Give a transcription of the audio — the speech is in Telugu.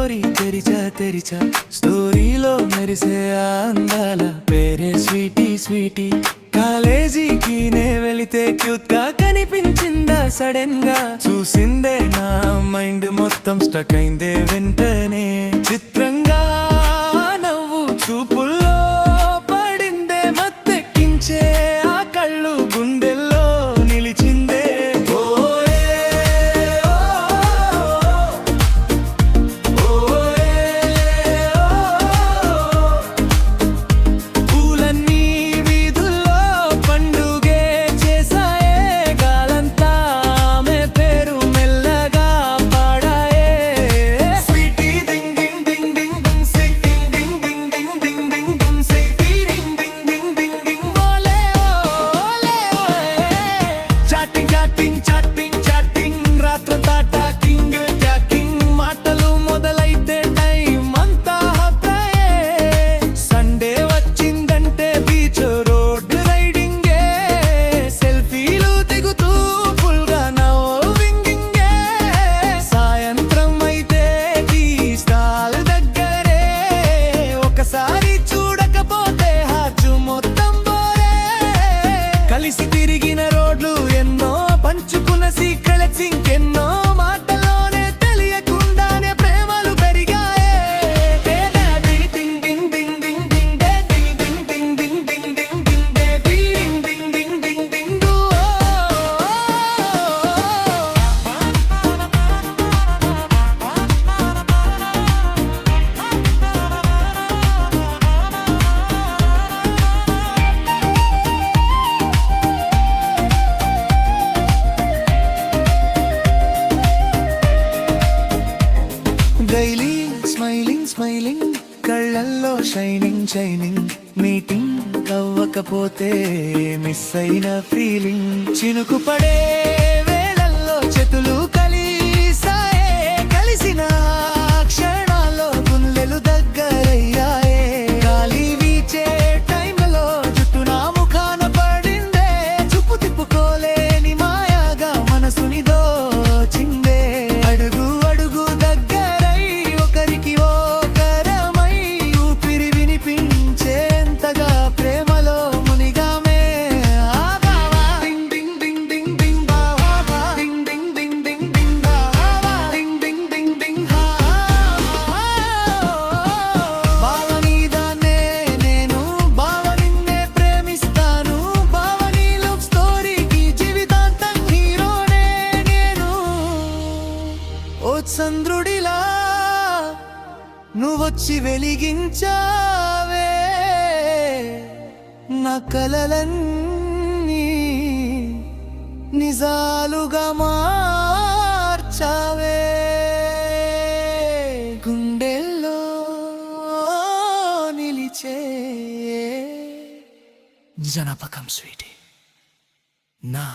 స్టోరీ తెరిచా స్టోరీలో మెరిసే అందాల పేరే స్వీటీ స్వీటీ. కాలేజీకి నే వెళితే క్యూట్ గా కనిపించిందా, సడన్ గా చూసిందే నా మైండ్ మొత్తం స్టక్ అయిందే వెంటనే. చిత్రంగా నవ్వు చూపుల్లో పడిందే, మత్తెక్కించే ఆ కళ్ళు గుండెల్లో నిలిచిందే. కలిసి తిరిగిన రోడ్లు ఎన్నో, పంచుకున్న సీక్రెట్స్ ఇంకెన్నో, మాటలోనే తెలియకుండానే ప్రేమలు పెరిగాయే. డైలీ స్మైలింగ్ కళ్ళల్లో షైనింగ్ మీటింగ్ అవ్వకపోతే మిస్ అయిన ఫీలింగ్. చినుకు పడే వేళల్లో చేతులు కలిసాయే, కలిసిన క్షణాల్లో గుండెలు దగ్గరయ్యాయే. గాలి వీచే టైంలో జుట్టు నా ముఖాన పడిందే, చూపు తిప్పుకోలేని మాయాగా మనసుని దోచిందే. అడుగు అడుగు దగ్గరై ఒకరికి ఒకరమై ఊపిరి వినిపించేంతగా ప్రేమలో మునిగామే. బావ నీదాన్నే నేను, బావ నిన్నే ప్రేమిస్తాను, బావ నీ లవ్ స్టోరీకి జీవితాంతం హీరోనే నేను. ఓ చంద్రుడిలా నువ్వొచ్చి వెలిగించావే నా కలలన్నీ, నిజాలుగా మార్చావే. గుండెల్లో నిలిచే జనపకం స్వీటీ నా